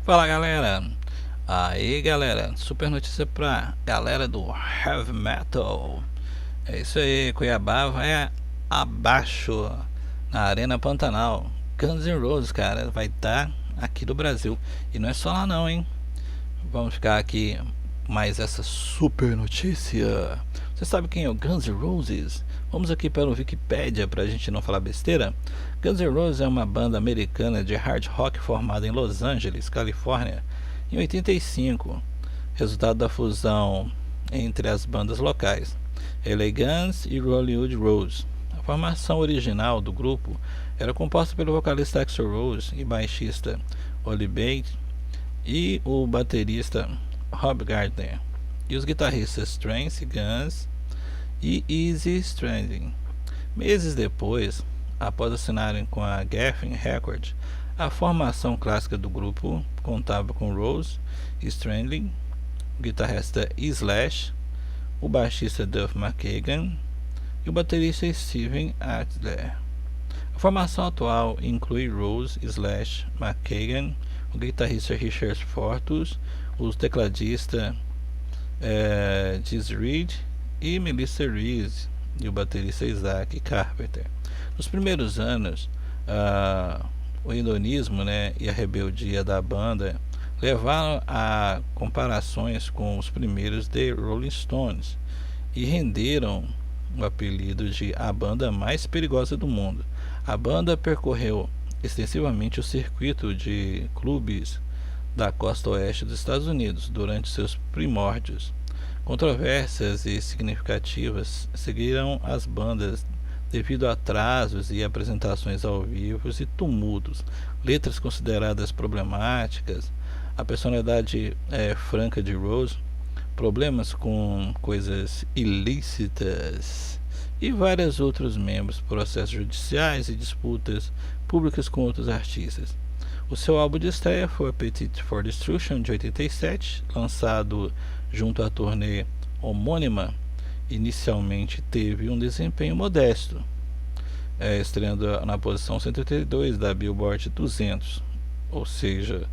Fala galera, aí galera, super notícia pra galera do Heavy Metal. É isso aí, Cuiabá vai abaixo na Arena Pantanal. Guns N' Roses, cara, vai estar aqui do Brasil. E não é só lá não, hein? Vamos ficar aqui mais essa super notícia. Você sabe quem é o Guns N' Roses? Vamos aqui para o Wikipedia para a gente não falar besteira. Guns N' Roses é uma banda americana de hard rock formada em Los Angeles, Califórnia, em 85, resultado da fusão entre as bandas locais LA Guns e Hollywood Rose. A formação original do grupo era composta pelo vocalista Axl Rose e baixista Oli Bates e o baterista Rob Gardner, e os guitarristas Trance Guns e Easy Stradlin. Meses depois, após assinarem com a Geffen Records, a formação clássica do grupo contava com Rose, Stradlin, o guitarrista Slash, o baixista Duff McKagan e o baterista Steven Adler. A formação atual inclui Rose, Slash, McKagan, o guitarrista Richard Fortus, o tecladista Jez Reed e Melissa Reese e o baterista Isaac Carpenter. Nos primeiros anos, o hedonismo, e a rebeldia da banda levaram a comparações com os primeiros The Rolling Stones e renderam o apelido de a banda mais perigosa do mundo. A banda percorreu extensivamente o circuito de clubes da costa oeste dos Estados Unidos durante seus primórdios. Controvérsias e significativas seguiram as bandas devido a atrasos e apresentações ao vivo e tumultos, letras consideradas problemáticas, a personalidade franca de Rose, problemas com coisas ilícitas e vários outros membros, processos judiciais e disputas públicas com outros artistas. O seu álbum de estreia foi Appetite for Destruction, de 87, lançado junto à turnê homônima. Inicialmente teve um desempenho modesto, estreando na posição 182 da Billboard 200, ou seja,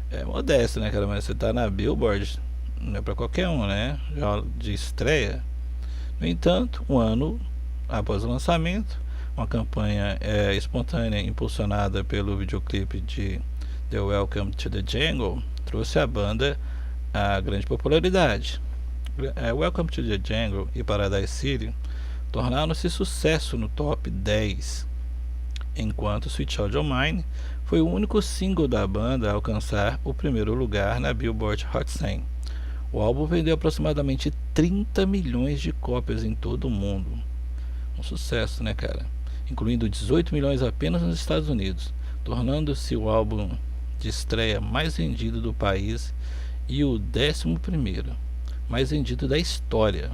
é modesto, né, cara? Mas você tá na Billboard, não é para qualquer um, né? Já de estreia. No entanto, um ano após o lançamento, uma campanha espontânea impulsionada pelo videoclipe de The Welcome to the Jungle trouxe à banda a grande popularidade. Welcome to the Jungle e Paradise City tornaram-se sucesso no top 10, enquanto Sweet Child O' Mine foi o único single da banda a alcançar o primeiro lugar na Billboard Hot 100. O álbum vendeu aproximadamente 30 milhões de cópias em todo o mundo. Um sucesso, né, cara? Incluindo 18 milhões apenas nos Estados Unidos, tornando-se o álbum de estreia mais vendido do país e o 11º mais vendido da história.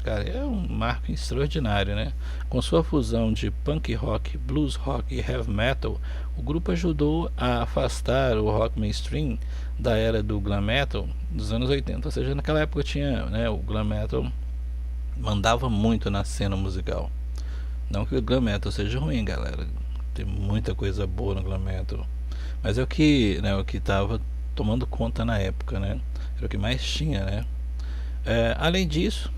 Cara, é um marco extraordinário, né? Com sua fusão de punk rock, blues rock e heavy metal, o grupo ajudou a afastar o rock mainstream da era do glam metal dos anos 80. Ou seja, naquela época tinha, o glam metal mandava muito na cena musical. Não que o glam metal seja ruim, galera. Tem muita coisa boa no glam metal. Mas é o que estava tomando conta na época, né? Era o que mais tinha, né? Além disso,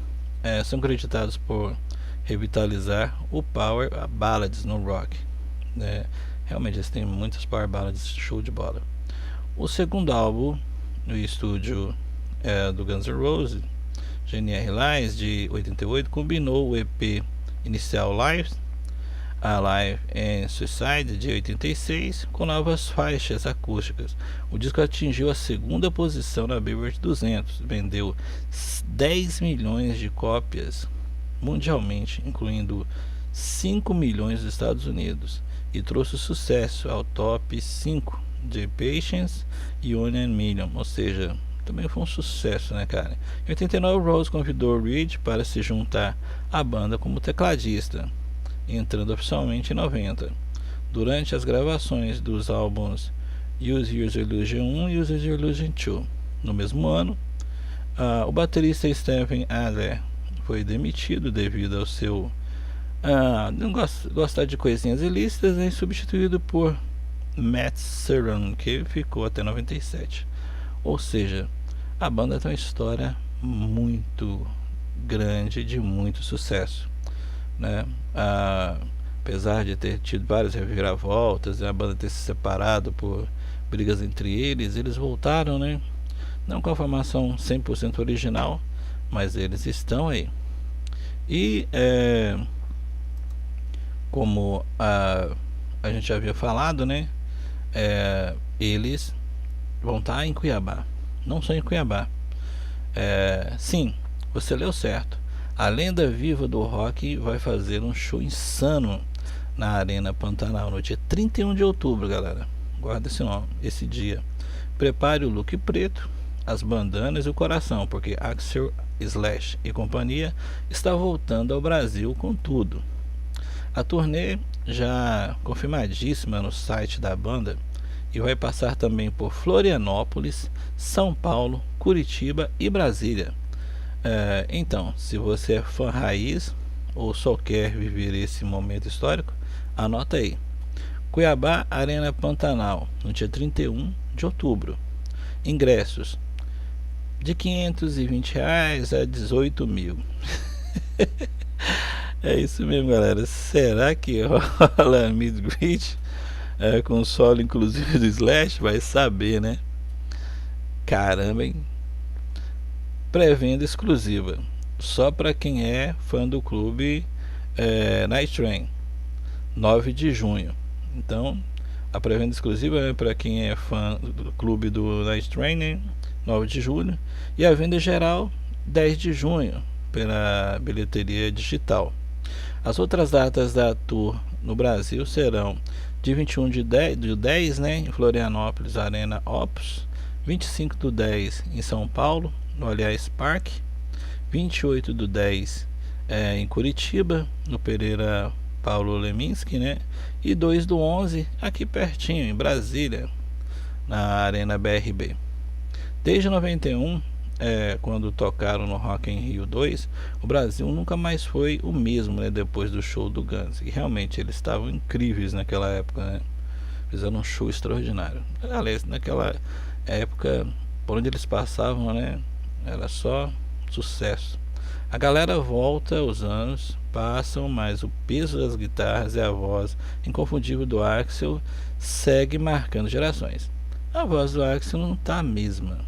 são creditados por revitalizar o power ballads no rock. Realmente eles têm muitas power ballads, show de bola. O segundo álbum no estúdio do Guns N' Roses, GNR Live, de 88, combinou o EP inicial Live, Alive and Suicide, de 86, com novas faixas acústicas. O disco atingiu a segunda posição na Billboard 200, vendeu 10 milhões de cópias mundialmente, incluindo 5 milhões nos Estados Unidos, e trouxe sucesso ao top 5 de Patience e 1 Million, ou seja, também foi um sucesso, né, cara? Em 89, Rose convidou Reed para se juntar à banda como tecladista, entrando oficialmente em 90. Durante as gravações dos álbuns Use Your Illusion 1 e Use Your Illusion 2, no mesmo ano, o baterista Steven Adler foi demitido devido ao seu não gostar de coisinhas ilícitas, e substituído por Matt Sorum, que ficou até 97. Ou seja, a banda tem uma história muito grande, de muito sucesso, né? Apesar de ter tido várias reviravoltas, a banda ter se separado por brigas entre eles, eles voltaram, né? Não com a formação 100% original, mas eles estão aí. E como a gente já havia falado, né? Eles vão estar em Cuiabá. Não só em Cuiabá. Sim, você leu certo. A lenda viva do rock vai fazer um show insano na Arena Pantanal no dia 31 de outubro, galera. Guarda esse nome, esse dia. Prepare o look preto, as bandanas e o coração, porque Axl, Slash e companhia está voltando ao Brasil com tudo. A turnê já confirmadíssima no site da banda e vai passar também por Florianópolis, São Paulo, Curitiba e Brasília. Então, se você é fã raiz ou só quer viver esse momento histórico, anota aí. Cuiabá Arena Pantanal, no dia 31 de outubro. Ingressos de R$520 a 18 mil. É isso mesmo, galera. Será que rola mid-greet com solo inclusive do Slash? Vai saber, né? Caramba, hein? Pré-venda exclusiva só para quem é fã do clube Night Train, 9 de junho. Então, a pré-venda exclusiva é para quem é fã do clube do Night Train, né? 9 de julho. E a venda geral, 10 de junho, pela bilheteria digital. As outras datas da tour no Brasil serão de 21 de 10, né, em Florianópolis, Arena Opus, 25 do 10 em São Paulo, no Allianz Parque, 28 do 10 em Curitiba, no Pereira Paulo Leminski, né, e 2 do 11 aqui pertinho, em Brasília, na Arena BRB. Desde 91, quando tocaram no Rock in Rio 2, o Brasil nunca mais foi o mesmo, né, depois do show do Guns. E realmente eles estavam incríveis naquela época, né? Fizeram um show extraordinário. Aliás, naquela época, por onde eles passavam, né, era só sucesso. A galera volta, os anos passam, mas o peso das guitarras e a voz inconfundível do Axl segue marcando gerações. A voz do Axl não está a mesma.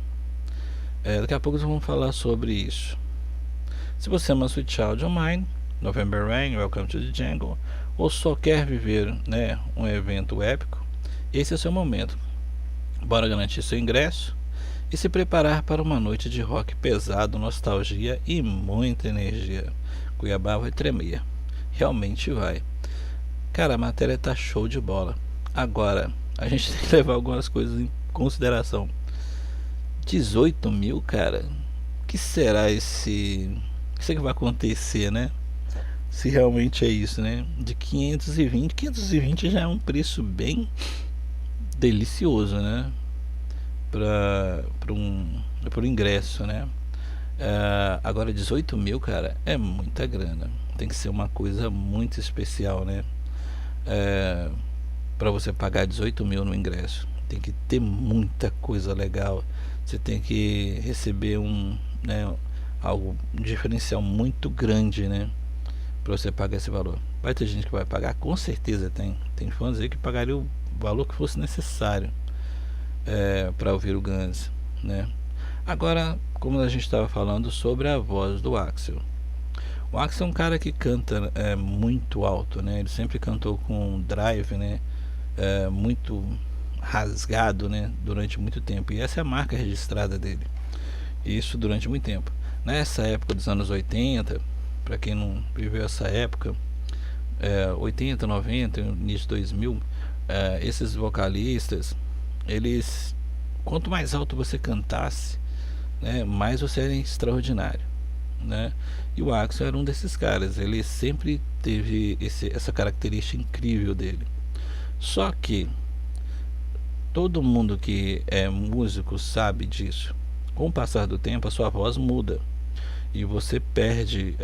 Daqui a pouco nós vamos falar sobre isso. Se você ama Sweet Child of Mine, November Rain, Welcome to the Jungle, ou só quer viver, né, um evento épico, esse é o seu momento. Bora garantir seu ingresso e se preparar para uma noite de rock pesado, nostalgia e muita energia. Cuiabá vai tremer. Realmente vai. Cara, a matéria tá show de bola. Agora, a gente tem que levar algumas coisas em consideração. 18 mil, cara. O que será esse... O que será que vai acontecer, né? Se realmente é isso, né? De 520 já é um preço bem delicioso, né? Para um ingresso, né? Agora 18 mil, cara, é muita grana. Tem que ser uma coisa muito especial, né? Para você pagar 18 mil no ingresso, tem que ter muita coisa legal. Você tem que receber um diferencial muito grande, né? Para você pagar esse valor. Vai ter gente que vai pagar, com certeza tem fãs aí que pagaria o valor que fosse necessário para ouvir o Guns, né? Agora, como a gente estava falando sobre a voz do Axl, o Axl é um cara que canta muito alto, né? Ele sempre cantou com um drive, né? Muito rasgado, né? Durante muito tempo, e essa é a marca registrada dele, isso durante muito tempo. Nessa época dos anos 80, para quem não viveu essa época, 80, 90, início 2000, esses vocalistas, eles, quanto mais alto você cantasse, né, mais você era extraordinário, né? E o Axl era um desses caras. Ele sempre teve essa característica incrível dele. Só que todo mundo que é músico sabe disso. Com o passar do tempo, a sua voz muda e você perde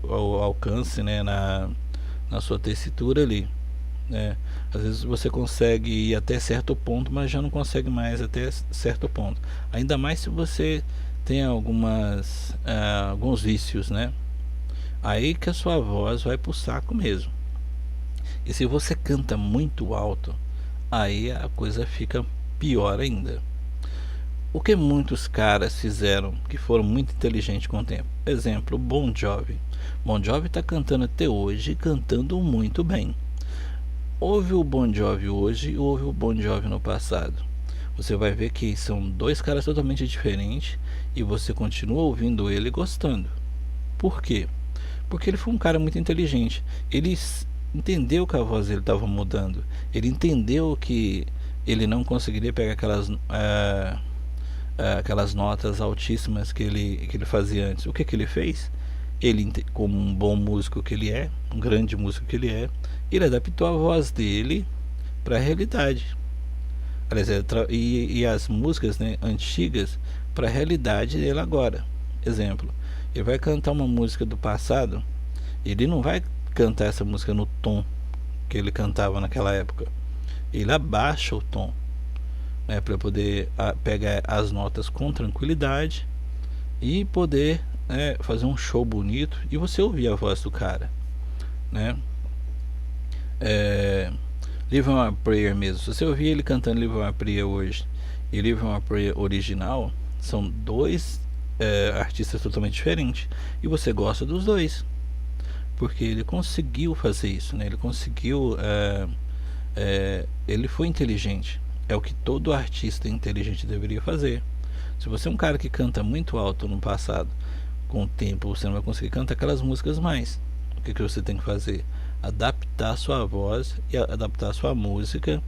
o alcance, né, na sua tessitura ali, né? Às vezes você consegue ir até certo ponto, mas já não consegue mais até certo ponto. Ainda mais se você tem alguns vícios, né? Aí que a sua voz vai pro saco mesmo. E se você canta muito alto, aí a coisa fica pior ainda. O que muitos caras fizeram que foram muito inteligentes com o tempo? Exemplo, Bon Jovi. Bon Jovi está cantando até hoje, cantando muito bem. Houve o Bon Jovi hoje e houve o Bon Jovi no passado. Você vai ver que são dois caras totalmente diferentes e você continua ouvindo ele e gostando. Por quê? Porque ele foi um cara muito inteligente. Ele entendeu que a voz dele estava mudando. Ele entendeu que ele não conseguiria pegar aquelas notas altíssimas que ele fazia antes. O que ele fez? Ele, como um bom músico que ele é, um grande músico que ele é, ele adaptou a voz dele para a realidade. Aliás, e as músicas, né, antigas para a realidade dele agora. Exemplo, ele vai cantar uma música do passado, ele não vai cantar essa música no tom que ele cantava naquela época. Ele abaixa o tom, né, para poder pegar as notas com tranquilidade e poder fazer um show bonito e você ouvir a voz do cara, né? Live on a Prayer mesmo, se você ouvir ele cantando Live on a Prayer hoje e Live on a Prayer original, são dois artistas totalmente diferentes e você gosta dos dois porque ele conseguiu fazer isso, né? Ele conseguiu, ele foi inteligente. É o que todo artista inteligente deveria fazer. Se você é um cara que canta muito alto no passado, com o tempo você não vai conseguir cantar aquelas músicas mais. O que você tem que fazer? Adaptar a sua voz e adaptar a sua música,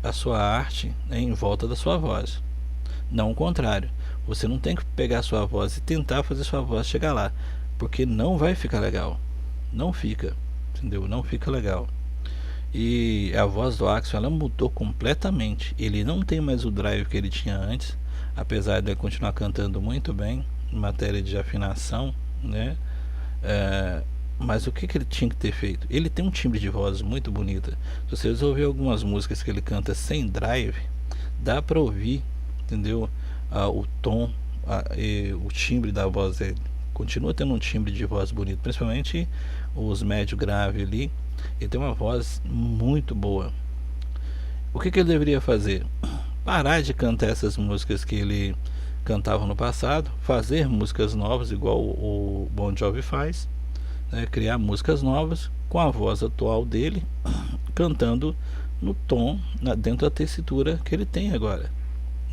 a sua arte, né, em volta da sua voz. Não o contrário. Você não tem que pegar a sua voz e tentar fazer sua voz chegar lá, porque não vai ficar legal. Não fica, entendeu? Não fica legal. E a voz do Axel, ela mudou completamente. Ele não tem mais o drive que ele tinha antes, apesar de ele continuar cantando muito bem em matéria de afinação, né? Mas o que ele tinha que ter feito? Ele tem um timbre de voz muito bonita. Se vocês ouvir algumas músicas que ele canta sem drive, dá pra ouvir, entendeu? O tom, e o timbre da voz dele. Continua tendo um timbre de voz bonito, principalmente os médio grave ali. Ele tem uma voz muito boa. O que ele deveria fazer? Parar de cantar essas músicas que ele cantava no passado, fazer músicas novas igual o Bon Jovi faz, né? Criar músicas novas com a voz atual dele, cantando no tom, dentro da tessitura que ele tem agora,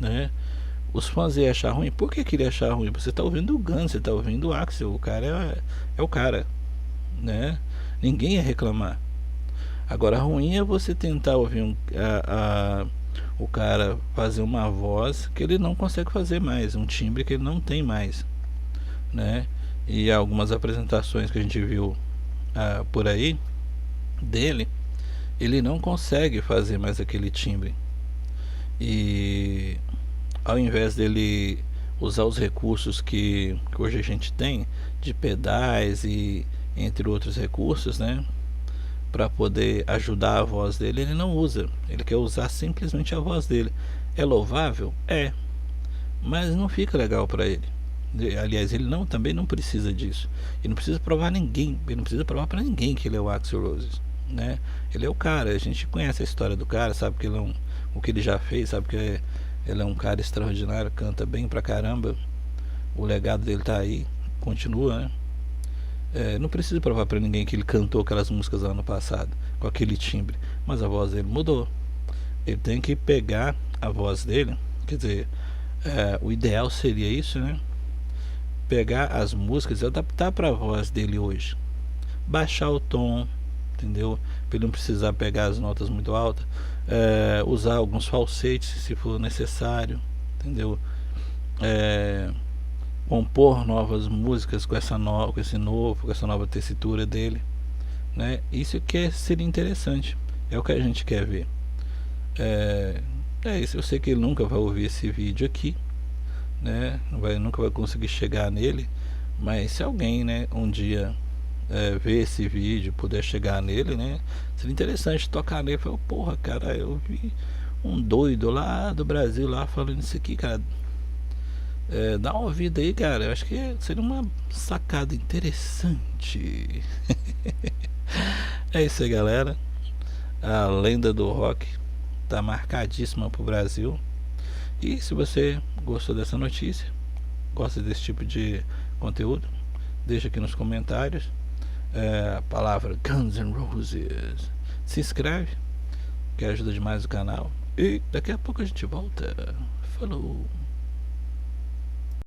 né? Os fãs iam achar ruim. Por que ele ia achar ruim? Você está ouvindo o Guns, você está ouvindo o Axel. O cara é o cara, né? Ninguém ia reclamar. Agora, ruim é você tentar ouvir o cara fazer uma voz que ele não consegue fazer mais, um timbre que ele não tem mais, né? E algumas apresentações que a gente viu por aí dele, ele não consegue fazer mais aquele timbre. E ao invés dele usar os recursos que hoje a gente tem de pedais e entre outros recursos, né, para poder ajudar a voz dele, ele não usa. Ele quer usar simplesmente a voz dele. É louvável? É, mas não fica legal para ele. Aliás, ele também não precisa disso. Ele não precisa provar ninguém. Ele não precisa provar para ninguém que ele é o Axl Rose, né? Ele é o cara. A gente conhece a história do cara, sabe que ele o que ele já fez, sabe que ele é um cara extraordinário, canta bem pra caramba. O legado dele tá aí, continua, né? Não precisa provar pra ninguém que ele cantou aquelas músicas lá no passado com aquele timbre, mas a voz dele mudou. Ele tem que pegar a voz dele, quer dizer, o ideal seria isso, né? Pegar as músicas e adaptar para a voz dele hoje, baixar o tom, entendeu? Para ele não precisar pegar as notas muito altas, usar alguns falsetes se for necessário, entendeu? Compor novas músicas com essa nova tessitura dele, né? Isso que seria interessante, é o que a gente quer ver. Isso. Eu sei que ele nunca vai ouvir esse vídeo aqui, né? Nunca vai conseguir chegar nele, mas se alguém, né, um dia ver esse vídeo, puder chegar nele, né? Seria interessante tocar nele. Falar, porra, cara, eu vi um doido lá do Brasil lá falando isso aqui, cara. Dá uma ouvida aí, cara. Eu acho que seria uma sacada interessante. É isso aí, galera. A lenda do rock tá marcadíssima pro Brasil. E se você gostou dessa notícia, gosta desse tipo de conteúdo, deixa aqui nos comentários a palavra Guns N' Roses. Se inscreve, que ajuda demais o canal. E daqui a pouco a gente volta. Falou!